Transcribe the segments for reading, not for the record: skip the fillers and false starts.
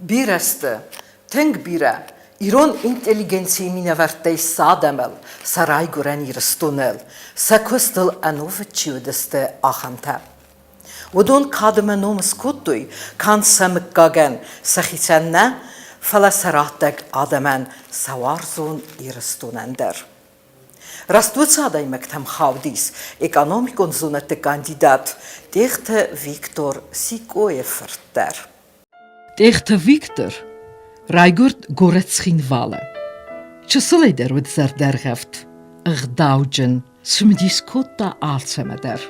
Բիրեստը, թենք բիրը, իրոն ինտելիգենցիի մինավարտեի սադամել, սարայ գուրեն իրստունել, սակոստել անովը չյուդստը ախանտա։ ودون کادم نوم سکوتوی کان سمکگن سخیتن نه فلسراتک آدمان سوارزون ایرستونندر. راستوچ آدای مکتم خاودیس اکونومیکون زونت کاندیدات دیخت ویکتور سیکوی فرتر. دیخت ویکتور رایگورد گورتسخین واله. چه سلیدر ود زردر گفت اغداوجن سمدیسکوتا آلسمدر.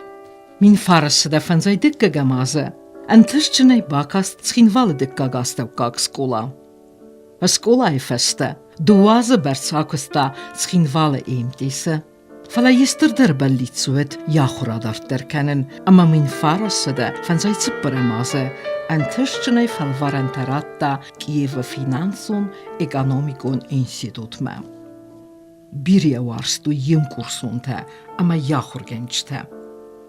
Min farısıda fəncay dikka gamazı, antışçınay bakast çxinvalı dikka gastav kak skola. A skola festa, duazı bertsakısta çxinvalı eğimtisi. Fala yistırdır bellitsuet yaxuradar derkenin, ama min farısıda fəncay çıpıramazı, antışçınay falvarantaratta Kiyeva Finansun Ekonomikon Institutma. Bir yavarstu yim kursunta, ama yaxur gençte.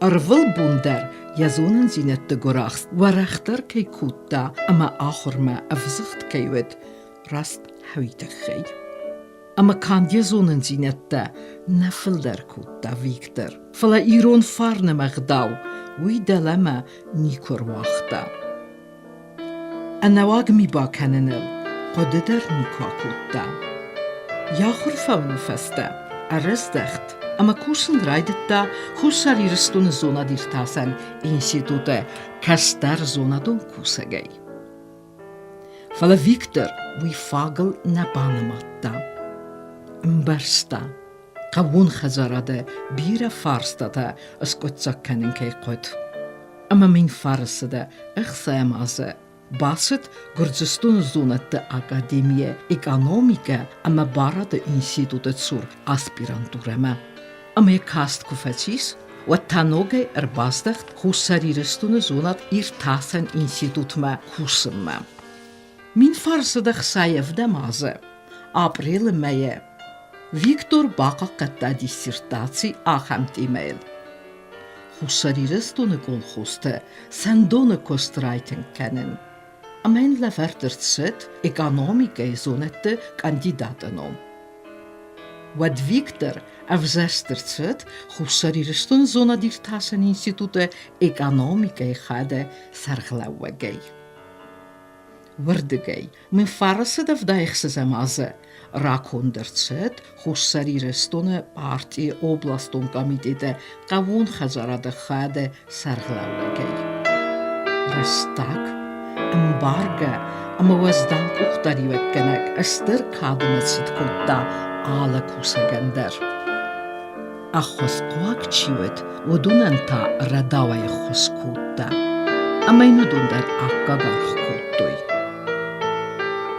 Arvil bundar yazonun zinette gorachst warachter kei kutta ama achorma afzicht keiwet rast huitigei. Ama kan yazonun zinette nafildar kutta Victor. Fala iron farne magdau wi dalama nikor wachta. Anawag mi ba kanenel qodedar nikwa kutta. Yaxur faun festa arrestdacht. Ama kursun raydetta kursar iristun zona dirtasen institute kastar zona don kusagay. Fala Victor wi fagel nabanamatta. Mbarsta qawun khazarade bira farstata askotsakken kay qod. Ama min farsada ikhsamaze basit Gürcistan zonatta akademiye ekonomika ama barada institute sur aspiranturama. Ama kast kufacis و تنوع اربازدخت خوشسری رستون زونات تاسن institutma خوشم. Min farsadag sayevde mazı. April meye. Victor Baka katta dissertatie ahamt email. خوشسری رستون kolhoste sandone kostrijten kennen. Amen la verder zit economica zonette kandidaten om. Wat Victor afzestert zit, خوشسری رستون zona تاسن institute economica gade sarglauwagay. Wordegay, min farse da vdaigse zamaze. Rakondert zet, خوشسری رستون partie oblaston komitete qawun khazarade gade sarglauwagay. Restak, embarga, ama wasdan uqtari wekkenek ester kademet zit kotta ala kusagander. Achos quak chiwet, wodunanta radaway khoskutta. Ama inudundar akkagar khkuttoi.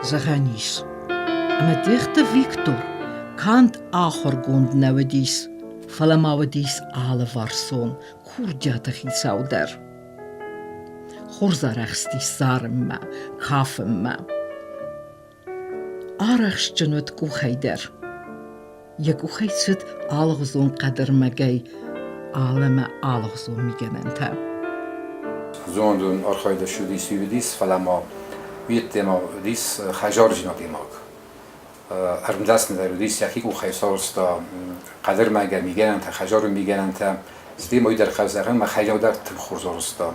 Zaganis. Ama dichte Victor kant achorgund nawadis. Falamawadis ala varson kurjatach isauder. Khorzarachsti sarma, kafemma. Arachsjenut kuchaider. Yakuchaitsit algzon qadr magay alama algzon migenenta. Zondun archayda shudis yudis falama vietema dis khajarjna dimag. Armdasne der yudis yakik u khaysarsta qadr magay migenenta khajar migenenta zdi moy der khazarın ma khayadar tkhuzorsta.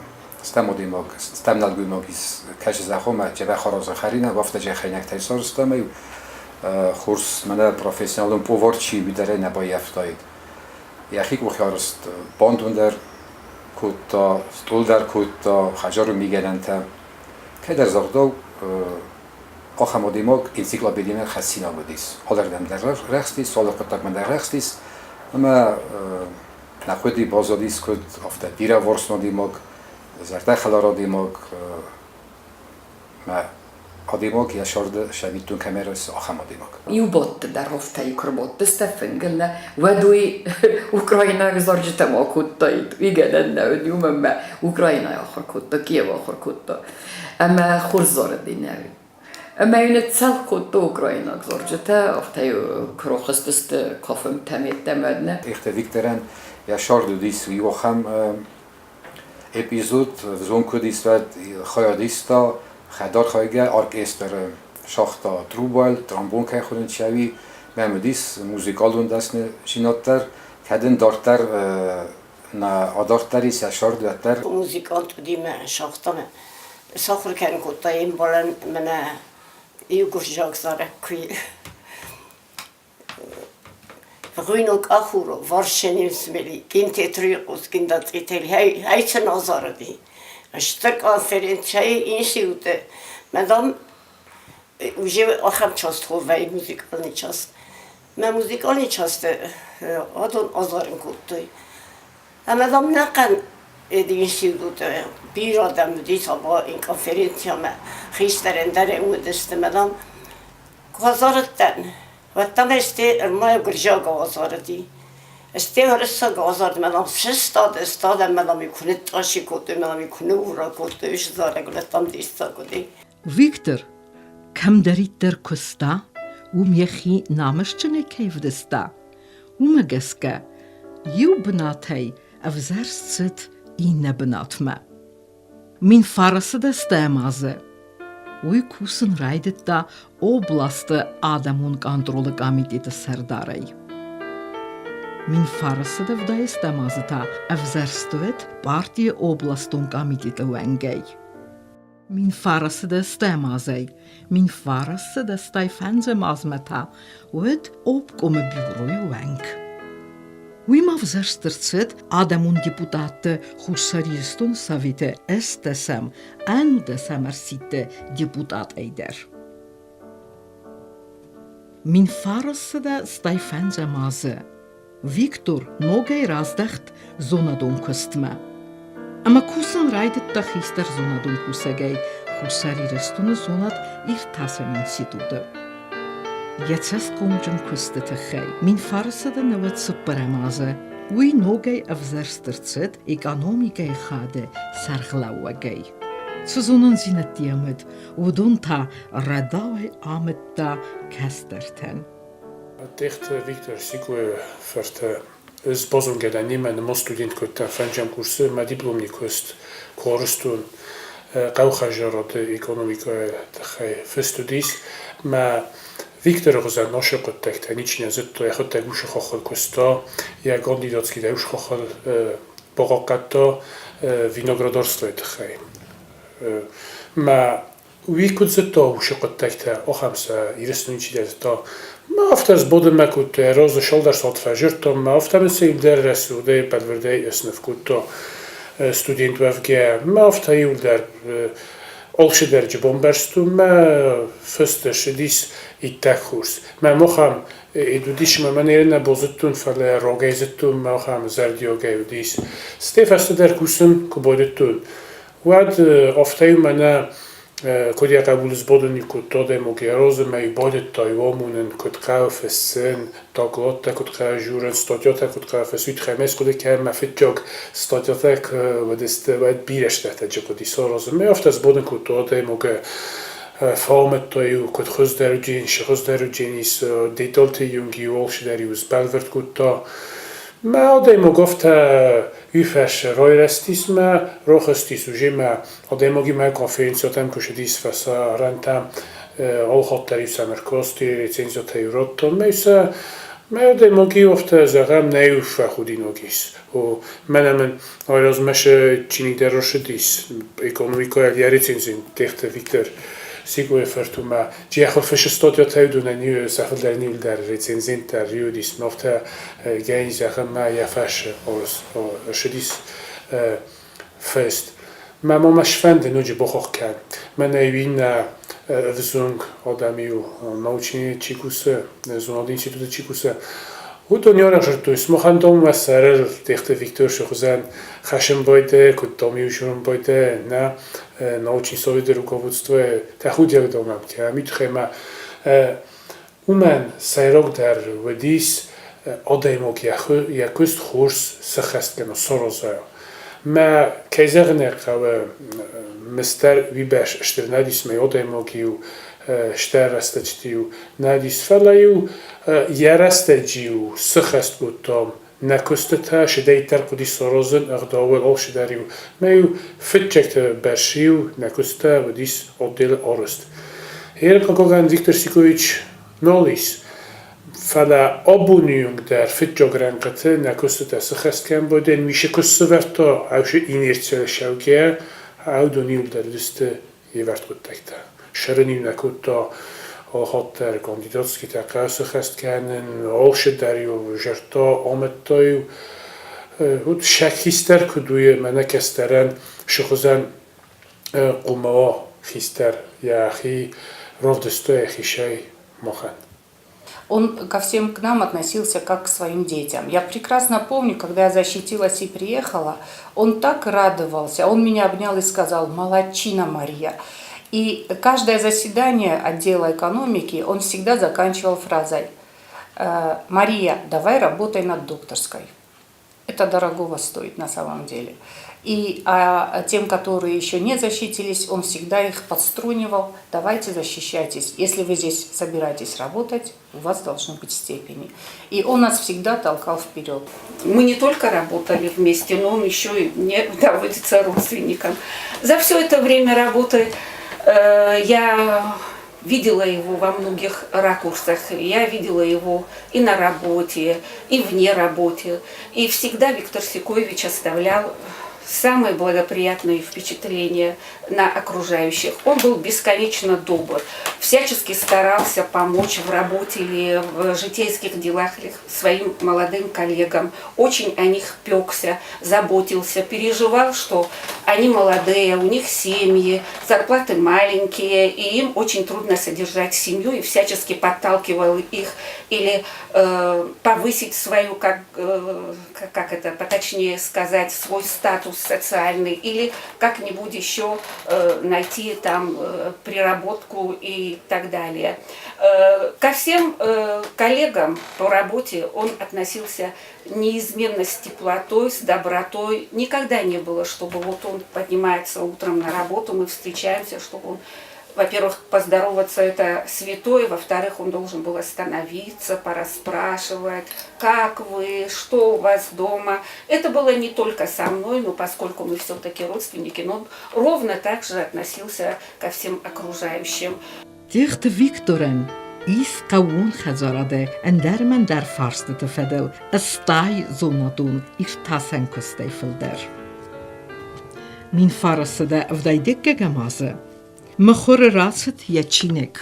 Stamo dimag stamnal gumogis kash zakhoma jeba kharaz kharina wafta jay khaynak taysarsta may خورس من پروفسیونال پوورچی بیداره نباید داید. یکی که خیارست باندون در کوتا استول در کوتا خجار رو میگن تا که در زغدو آخر دیماگ انسیکلوپدیا خاصی نبودیست. حالا دم در رخصتی سال قطعا من در رخصتیست. اما نخودی بازادیست که افته دیره ورس ندیماگ زرده خلارا دیماگ ما Adimog ja shorda shavitun kameras akhamadimog. Jubot dar hoftai korbot stefengel wadui Ukraina zorjtamo kuttait igen enne jumma Ukraina akhar kutta Kiev akhar kutta ama khurzor dinawi ama yunet sal kutta Ukraina zorjta hoftai krokhstist kafem tamettemedne Echte Victoren ja shorda dis yokham epizod zon kudisvat khayadista خدار خواهیگه ارکستر شاختا تروبال ترامبون که خودن چیوی ممدیس موزیکالون دست شیناتر کدن دارتر نه آدارتری سشار دوتر موزیکال تو دیم شاختم ساخر کن کتا این بالن من ایو گوشجاک زاره کوی غوینوک آخورو وارشنیم سملی گین تتریقوس گین دات ایتلی هی چه نازاره دی اشتر کنفرانس های این شیوده مدام وجه آخم چاست خوبه موزیکال نیچاست من موزیکال نیچاست آدون آزارن کتای اما دام نکن این شیوده بیر آدم دیتا با این کنفرانس ها من خیشترین داره اودسته مدام گذارتن و تم استی ارمای گرجا گذاردی استی هرسا گذارد مدام استاد مدام میکنه تاشی کده مدام میکنه اورا کده ایش زاره گلتام دیستا کده ویکتور کم دارید در کستا و میخی نامش چنه کیف دستا و مگسکه یو بناتی افزرست این نبنات ما من فارس دسته مازه وی کوسن رایدت دا اوبلاست آدمون کنترل کمیته سرداری من فارس دفدایست مازتا افزرستوت پارتی اوبلاستون کمیته ونگی من فارس دسته مازه من فارس دسته فنز مازمتا ود اوب کم بیوروی ونگ وی مافزرسترцет آدمون депутаты хусаристун совете эстесем эндесемерсите депутат эйдер. Мин фарасыда стайфензе мазы. Виктор ногай раздахт зонадон кыстма. Ама кусан райдет тахистер зонадон кусагай хусаристун зонад иртасем институты. Яцес комджан кустete хай. Min farasada nawet superamază. Ui nogay avzerstercet economica echade sarglauagay. Sezonen zinatiamet, udunta radawai ametta kasterten. Dicht Victor Sigur fört es bozongeda nimen mo student kutta fanjam kursu ma diplomni kust korstun qawkhajarot ekonomika txay festudis ma Виктор Розан наше контакт, ничего не зато я хотел уже хохол косто, я кандидатский да уж хохол погакато виноградарство это хай. ما ويكود زتا وش قطعته أخمسة يرسلون شيء زتا ما أفترض بدم ما كنت راز شال در صد فجرتم ما أفترض سيل در رسوده بدورده اسنف كنت استودنت وفجع ما أفترض يول در آلش در جبان برستم ما فستش دیس ایتکورس ما مخم ایدودیش ما منیرن بازتون فل راگیزتون ما مخم زردیاگی دیس استفاده در کورسم کبادتون واد آفتای من کدی قبول زبادنی کد دادم و گراز می بادت تایوامونن کد قاف سن تاگلات کد قاجورن استادیات کد قاف سویت خمیس کد که مفید جاگ استادیات که ودست باید بیرش دهت جبودی سراز می آفت زبادن کد دادم و فهمت تایو کد خز درو جین شخص درو جینیس دیتالت یونگی والش دریوز بلورد کد تا ما آدم گفت یفش رای رستیس ما راه استیس و جیم آدم گی ما کنفرانسیاتم کشیدیس فسا رنتم آل خاطری سمرکاستی رسانسیات ایراد میشه ما آدم گی گفت زغم نیوف خودی نگیس و من آیراز مشه چینی دراش دیس اکونومیکای یاری رسانسین تخت ویکتور سیگوی فرتو ما جی خود فش استادیات هایدونه نیو سخت در نیل در رسانسین در ریو دیس نفته گاین زغم ما یفش شدیس فست ما مش فند نوجی بخواه کن من ایوین وزونگ آدمیو نوچینی چیکوسه زونادین چیتوده چیکوسه و دنیا را جرتویس مخندم و سرل تخت ویکتور شخوزن خشم بایده کدامیو شروم بایده نه نوچین سوید روکاوودستو تخود یک دامم که همیت خیمه اومن سیراک در ودیس آدایمو که یکوست خورس سخست کنه سرازه ما کیزغنه که مستر ویبش اشتر ندیس می آدایمو که اشتر رستجتیو ندیس فلایو یرستجیو سخست بودم نکسته شدی تر کدی سرازن اقداول آل شدریو میو فتچکت برشیو نکسته و دیس عدل آرست. هر کاغان ویکتور سیکویچ نالیس فلا abonniung der fitjogränqete nakustet skhast kan boden mishe kusverto avsh inertial shawke audonil der liste yevert guttekta shreni nakutta hatter kandidatski takas khast kanen olsh dario jerto omettoy hut shakhister kuduye manakesteren shkhuzan quma khister ya akhi rovdestoy khishay mokhan. Он ко всем к нам относился как к своим детям. Я прекрасно помню, когда я защитилась и приехала, он так радовался. Он меня обнял и сказал: «Молодчина, Мария». И каждое заседание отдела экономики он всегда заканчивал фразой: «Мария, давай работай над докторской». Это дорогого стоит на самом деле. И тем, которые еще не защитились, он всегда их подструнивал: давайте защищайтесь. Если вы здесь собираетесь работать, у вас должны быть степени. И он нас всегда толкал вперед. Мы не только работали вместе, но он еще и мне доводится родственником. За все это время работы я видела его во многих ракурсах. Я видела его и на работе, и вне работы. И всегда Виктор Сикоевич оставлял самые благоприятные впечатления на окружающих. Он был бесконечно добр, всячески старался помочь в работе или в житейских делах своим молодым коллегам. Очень о них пекся, заботился, переживал, что они молодые, у них семьи, зарплаты маленькие, и им очень трудно содержать семью, и всячески подталкивал их или повысить свою, как это поточнее сказать, свой статус социальный, или как-нибудь еще найти там приработку и так далее. Ко всем коллегам по работе он относился неизменно с теплотой, с добротой. Никогда не было, чтобы вот он поднимается утром на работу, мы встречаемся, чтобы он, во-первых, поздороваться — это святое, во-вторых, он должен был остановиться, порасспрашивать, как вы, что у вас дома. Это было не только со мной, но поскольку мы все-таки родственники, но он ровно так же относился ко всем окружающим. Dicht Victoren is qawun khazarade endermen der farste te fedel stai zonadun ir tasen kosteifelder. Min farasede vdaydik gamaze مخور راست یچینک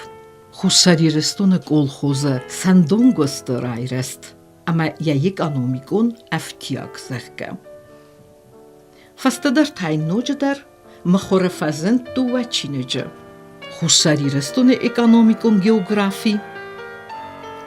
خوشاری رستون کلخوزه سندونگست رای رست اما یک آنومیکون افتیاک زخگه فستدر تاین نوچه در مخور فزند دو وچینجه خوشاری رستون اکانومیکون گیوگرافی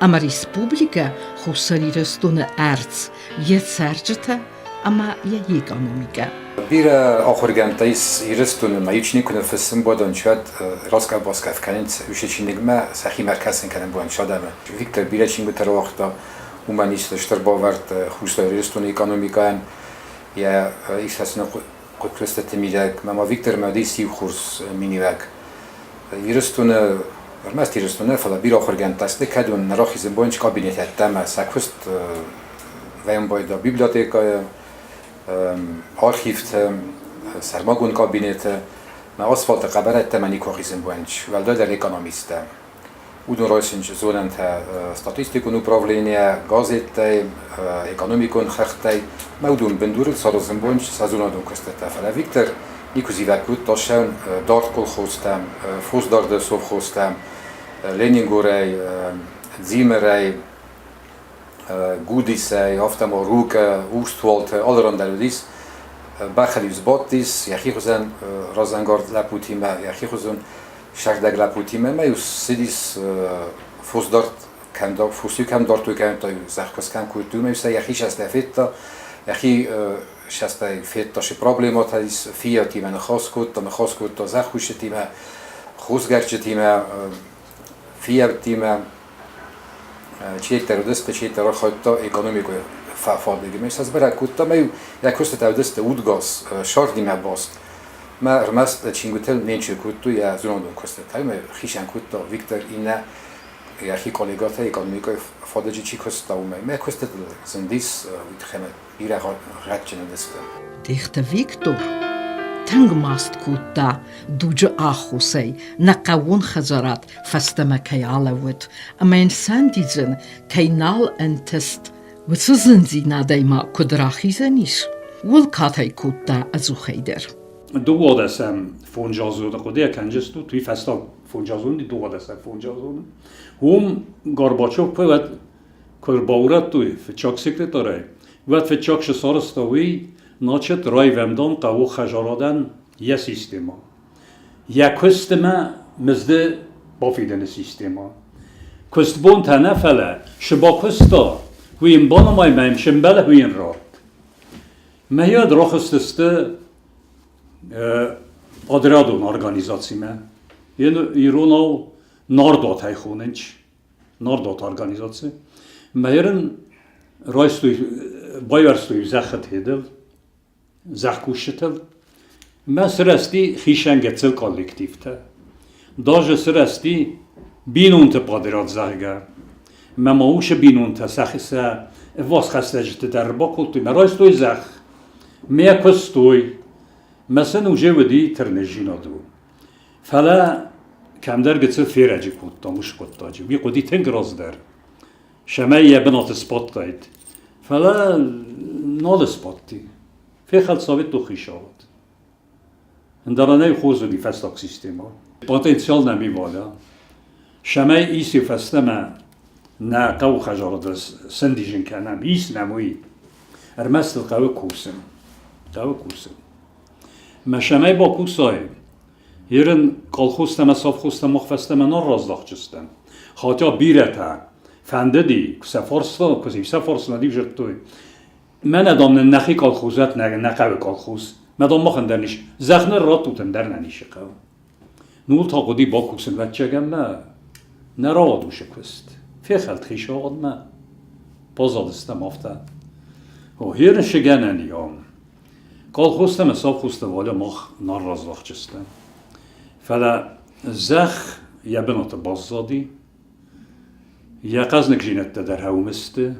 اما ریسپوبلیکه خوشاری رستون ارز یه سرجته اما یک آنومیکه Bire Organtais Iristun Majicnikun fissem bodon chat Raska Boskaf Kanit Ushichinigma Sahi Markasin kan bon Shadame. Victor Bilechin Guterwachta Humanist Sterbovart Husta Iristun Economican ja ich has noch Christet Midak Mama Victor Madisi Kurs Minivak. Iristun Armast Iristun fala Bire Organtas de Kadun Rochizem Bonch Kabinet Tama Sakust Vem boy da Biblioteka archívt, szermagon kabinet, ma aszfalt kabaret temeni korizm bądź, valdoder ekonomista. Udon roisinč zonante statistikon upravlenie, gazetei, ekonomikon hechtei, ma udon benduril szarozm bądź, szazonadon köztette fele. Viktor Nikuzivek uttasen, dartkol hoztam, foszdarde szov hoztam, Leningorei, Zimmerei, Gudisei, haftam a Ruke, Ústvolt, allerandaludis, Bachelius Bottis, Jachihozen, Razangard Laputime, Jachihozen, Sardeg Laputime, melyus Sidis Fosdart, Fosztükám dartókám, Zárkoszkám kultúr, melyus Jachis ezt fetta, Jachi ezt fettasi problémát, ez fiatime a haszkot, a Zárkusitime, Hozgárcsitime, fiatime, Cséter döszte, cséter hagyta ekonomikai fáfadégi. És ez berekutta, mely elköztető döszte udgaz, sardime baszt, mert ezt csingutel nincs kuttu, ja zunodon köztető, mely hiszen kutta Viktor inne یکی کلیگات اکونومیکای فادجی چی کستاومه من کست زندیس ویتخمه بیره غچنه دستم Dichter Victor تنگ ماست کوتا دوج آخوسی نقاون خزارات فستما کیالوت اما انسان دیزن کی نال انتست و سزنزی نادیما کدراخی زنیش ول کاتای کوتا ازو خیدر دو وادسم فونجازون خودی کنجستو توی فستا فونجازون دو وادسم فونجازون هم گارباچوف پوید کرباورت توی فچاک سکرتاره وقت فچاک شسارستاوی ناچت رای ومدان قوو خجارادن یه سیستما یا کستما مزده بافیدن سیستما کست بون تنفله شبا کستا هوین بانمای میم شنبله هوین را مهیاد را خستسته آدرادون ارگانیزاسی من ایروناو ناردات های خوننچ ناردات ارگانیزاسی مهیرن رایستوی بایورستوی زخت هیدل زخکوشتل من سرستی خیشنگتل کالکتیفته داج سرستی بینونت پادرات زخگه من ماوش بینونت سخصه واس خستجت در با کلتوی من رایستوی زخ میا کستوی مثلا وجه ودی ترنجینا دو فلا کم در گتسل فیرجی کود مش کود تاجی بی قدی تنگ راز در شمایه بنات سپات داید فلا نال سپاتی فی خلط ثابت دو خیشاوت اندرانه خوزو دی فستاک سیستما پتانسیال نمی والا شمای ایسی فستما نه قو خجارت سندیجن کنم ایس نموی ارمست قو کوسم ما شمای با کوسای یرن کالخوستم صافخوستم مخفستم نار رازداخ چستم خاطر بیرتا فنددی سفارستا کسی سفارستا دیو جرتوی من ادام نخی کالخوزات نقوی کالخوز مدام مخن درنیش زخنه را توتن در ننیشه قو نول تا قدی با کوسن وچگم نه را دوشه کست فی خلط خیشه آد ما بازادستم آفتا و هیرن شگن انیام کالخوستم حساب خوسته والا مخ نار رازداخ چستم فلا زخ یا بنات باززادی یا قزنک جینت در هومسته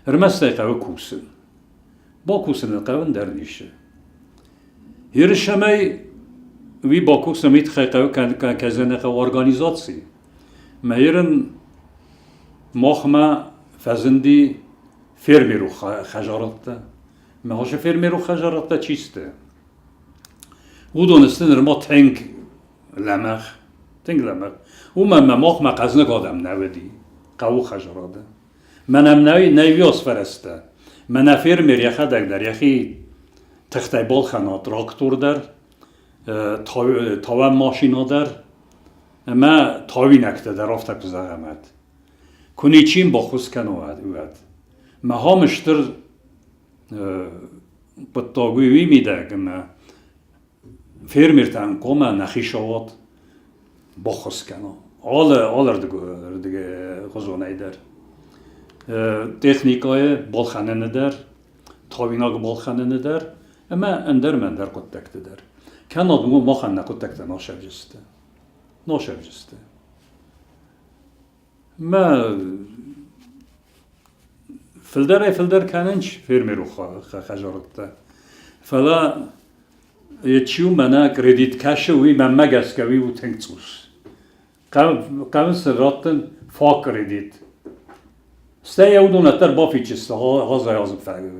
رمسته قوی کوسن با کوسن قوی در نیشه هیرشمی وی با کوسن میت خی قوی کزنه قوی ارگانیزاسی مهیرن مخما فزندی فرمی رو خجارت مهاش فرمی رو خجارت چیسته او دونستن رما تنگ لمخ او من مخما قزنک آدم نودی قوو خجاراده منم نویاس فرسته من فرمیر یخه در یخی تخته بال خنا تراکتور در تاوه ماشینا در ما تاوی نکته در آفته کزاقمت کنی چیم با خوز کنواد ما همشتر بطاقوی میده که ما فرمیر تنکومه نخیشوات با خوز کنو آلر دیگه غزونه در تکنیکای بالخانه ندار تاویناگ بالخانه ندار اما اندر من در کتکت در کناد ما خانه کتکت ناشبجسته ما فلدر کننچ فرمی رو خجارت فلا یچیو منا کردیت کشوی من مگس کوی و تنگتوس قام سراتن فا کردیت سته یودون اتر بافی چسته غازه یازم فرقه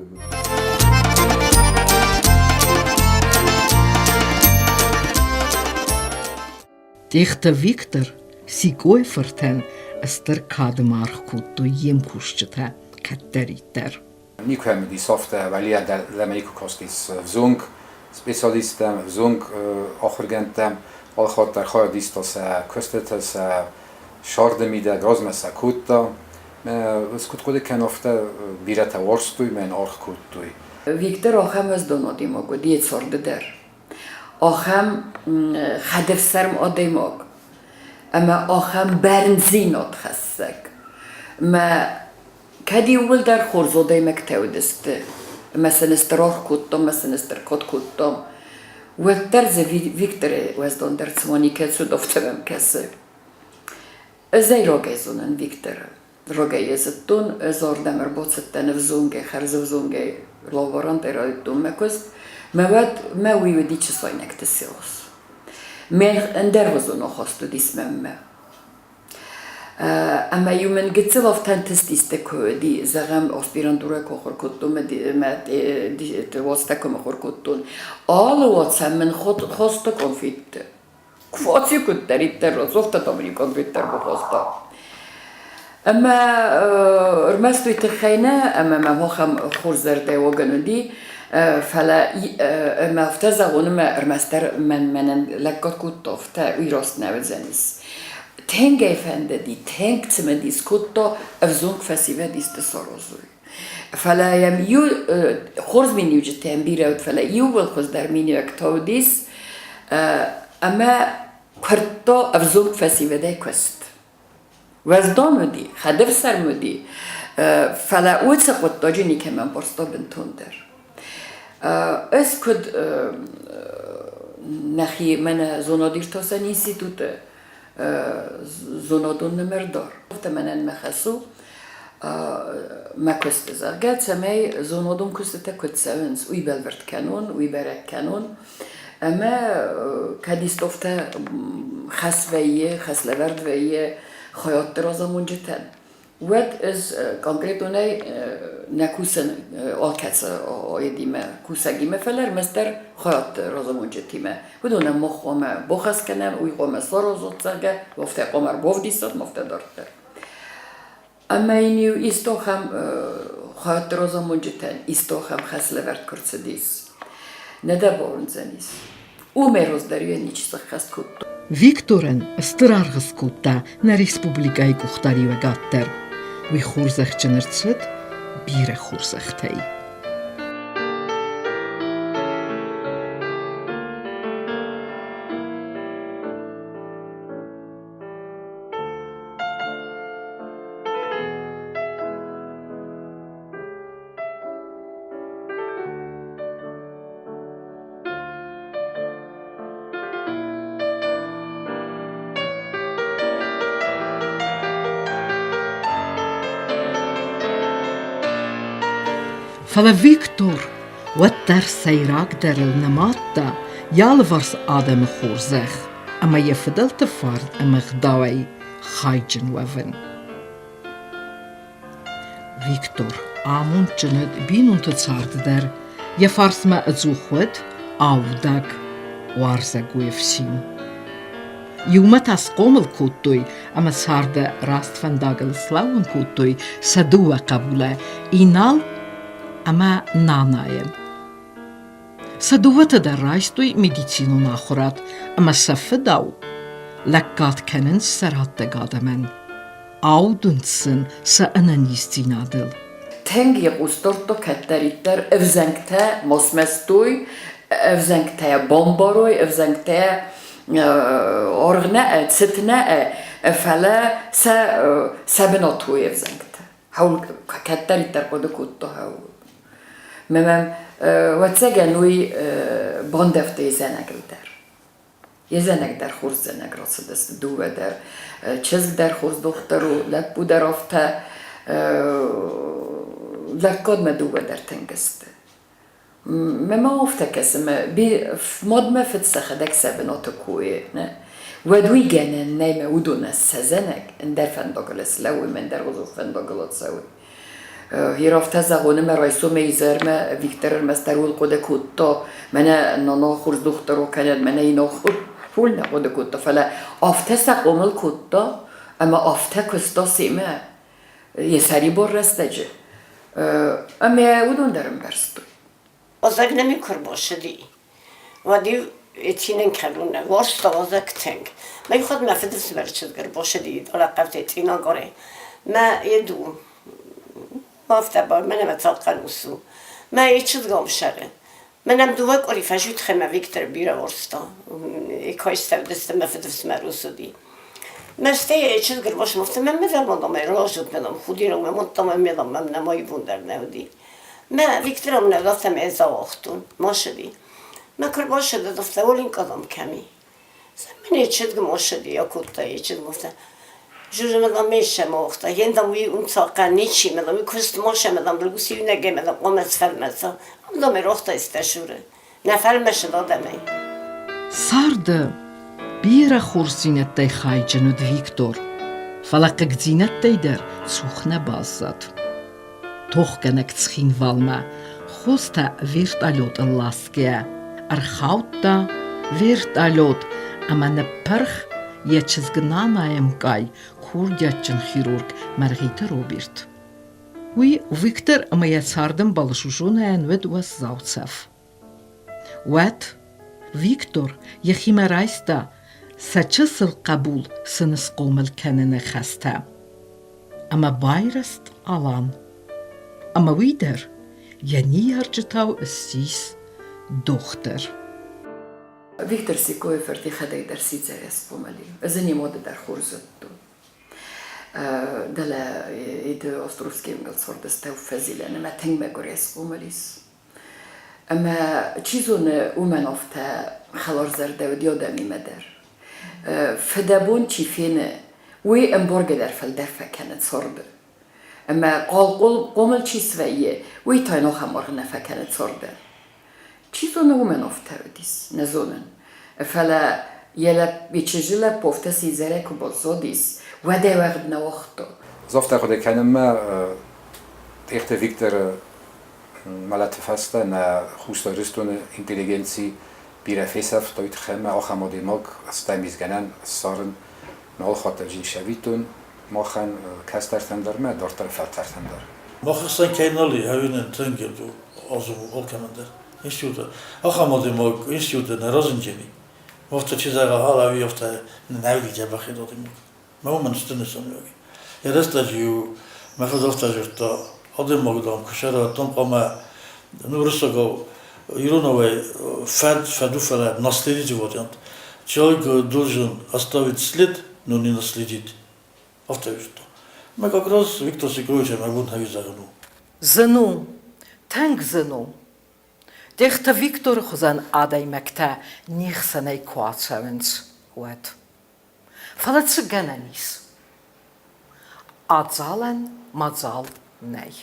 Dichter Victor سیگوی فرتن استر کادمار کودو یم کشته کتریتر نیکو دی سافته ولی در لمیکو کاستیس وزونگ سپیسیالیستم وزونگ آخرگنتم آل خود در خواهد دیستا سه کستت سه شارد میده گاز مسا کودتا وز کود کنافته بیرت ورستوی من آرخ کودتوی ویکتر آخم از دونادی ماگو دیت سارده در آخم خدف سرم آدی ماگ اما آخم برنزینات خستک ما کدی اول در خورزاده مکتو دسته مثلا استراح کودتم مثلا استرکات کودتم و درز ویکتر وزدان در زمانی که سود افترم کسی ازای روگیزونن ویکتر روگیزتون زور دمر بوتستن وزونگه خرز وزونگه لووران ترایتون مکست مواد ما ویودی چه ساینک تسیوس من اندر وزونو خواستو دیسمم اما یومن گتسل افتن تستیسته کودی زغم آسپیراندورا کخور کتون مد واسطه مخور کتون آل واتسم من خواستو کنفیت کفاتی کد دارید در رزوفت تامری کنفیت در بخواستا اما رمستوی تخینه اما ما هم خورزرده و گنودی فلا ما افتزاغون ما رمستر من لکات کود افته ویراست نوزنیس تنگ ایفنده دی تنگ تمندیس کود افزونگ فسیوه دیست ساروزوی فلا یم یو خورز مینیو جتیم بیرود فلا یو بالخوز در مینیو اکتاو دیس اما کرتا افزونگ فسیوه دی کست وزدامودی خدف سرمودی فلا اوتس قد داجینی که من برستا بنتوندر از کد نخی من زونادیر تاسا نیسی توت زونادون نمردار من مخصو ما کست زرگت سمی زونادون کسته کد سونس وی بلورد کنون وی برک کنون اما کدیستofte خسویه خسلورد ویه خیات درازمون جتن ود از کنکریتونه نکوسن آکس آیدیمه کوسگیمه فلر مستر خیات درازمون جتیمه بدونم مخوامه بخس کنم وی قومه سارازوت زرگه وفته قومر باف دیستاد مفته دارتر اما اینیو ایستو هم خیات درازمون جتن ایستو هم خسلورد کرسدیس نده بارن زنیس او میروز دریوه نیچیز خست کود Վիկտորեն ստրարգս կուտա նա ռեսպուբլիկայի կուխտարի վգատտեր վի խուրզեղ ճնրցըտ բիրը խուրզեղ թեի Fala Viktor, wat der seirak der namatta, jalvars adem khourzech, ama je verdelte fard am gdawai khayjen waven. Viktor, amon chnet binun te tsard der, je fars ma azukhwet, awdak, warza guefsin. Jumat as qomel kutoy, ama sarde rast van dagel slawen kutoy, sadua qabula, inal اما نانایم. صدوات در رایستوی مدیسینو ناخورات اما سفداو لکات کنن سرات دگاده من. آو دونسن سانانیستی نادل. تنگی قوستورتو کتریتر افزنگته مسمستوی افزنگته بامباروی افزنگته ارغنه ستنه فلا سبناتوی افزنگته. هاول کتریتر کده کتو هاول. ممن واتساجنوي باندفت يزنقل در يزنق در خورز زنق راست دست دو در چزگ در خورز دخترو لک بوده رفته لک کد ما دو در تنگست ما افته کسم بی مدمه فتسخه دک سبنات کوی نه ودوی جنن نیم ودون سزنق در فندقل سلوی من در غضو فندقلات سوی هیرافته زغونه مرایسو میزر ما ویکتر مسترول قده کتا من نانا خورز دخترو کند من اینا فول نقده کتا فلا آفته سقومل کتا اما آفته کستا سیمه یه سری بار رسته جه اما اودون درم برستو آزاگ نمی کر باشدی و دیو اتینن کلونه واستا آزاگ تنگ من خود مفیدس برچدگر باشدی دالا قفت اتینا گاره ما یه دو مافته بار منم اتاقن اوسو من یه چیز گام شده منم دوک اولی فجوت خیمه ویکتر بیره ورستا ایکایسته دسته مفیدس مروسو دی مسته یه چیز گر باش مفته من میدم آدم راجود میدم خودی رو من میدم من نمایی وندر نودی من ویکترم ندافتم ازا وقتون ما شدی من کر باشه دفته ولین کدام کمی من یه چیز گم شدی یا کتا یه چیز گفته Jurumdan meşem oxta. Yendan vi umsaqan niçi medan vi kust moşemadan bulgusi üne gemedan qomet felmesa. Amda mer oxta isteşure. Ne felmeşe da demey. Sardı bira xursinetday xaycınud Viktor. Falaqgzinetday der suxne bazat. Toxganek tsxin valma. Xosta vertolyot laske. Arxautda vertolyot. Ama ne perx yechizgnaнаем кай курдячын хирург Маргарита Роберт. Уи Виктор маяцардым балшужунаен ведwas зауцев. Уат Виктор яхимарайста сачысыл қабул сыныс қомыл кәніне хаста. Ама байраст алан. Ама уидер яни ярчытау сис доқтер. Viktor Sikoeferti хадей дар сицерес помали. Зани мода дар хурзатту. Дала иде островским галсордастау фазилен ما تنگ مگوریس помалис. اما چیزون اومنافته خلار زرده و دیادمی مدر. فدابون چیفینه وی امبرگ در فلدفه كانت صرده. اما قومل چیز ویه وی تاینو خمار نفه كانت صرده. چیزون اومنافته دیس نزونن. فلا یلا بیچجلا پفته سیزره که بازدیس و ده وقت نوختو. زفت خود کنم echt Victor مالت فسته نه خوشدارستون اینتلیجنسی بیرفیسف تویت خم آخه مدیماگ از تمیز کنن سارن نال خاطر جی شویتون ما خن کستر تندر ما دارتر فلتر تندر. ما خستن کینالی هاوینن تنگل دو آزم ول کمندر. اینستیوت آخه مدیماگ اینستیوت نرازنجی. وقتی چیزا حالا ویفته نهیدی جبه خیلی ما من استنسم یکی. یه رستاجیو مفهوم جرتا آدم مقدام کشاره تون قام نورستگو ایرانوی فدو فلا نسلی جوادیند. چای должен оставить след, но не наследить. Автовишто. Мы как раз Виктор Сикрович могут навизагану. Зену, тенг зену. Дехта Виктор хозан адай мекта нихсанай куатсавенс уэт. Фалатсы гананис. Адзален мадзал ней.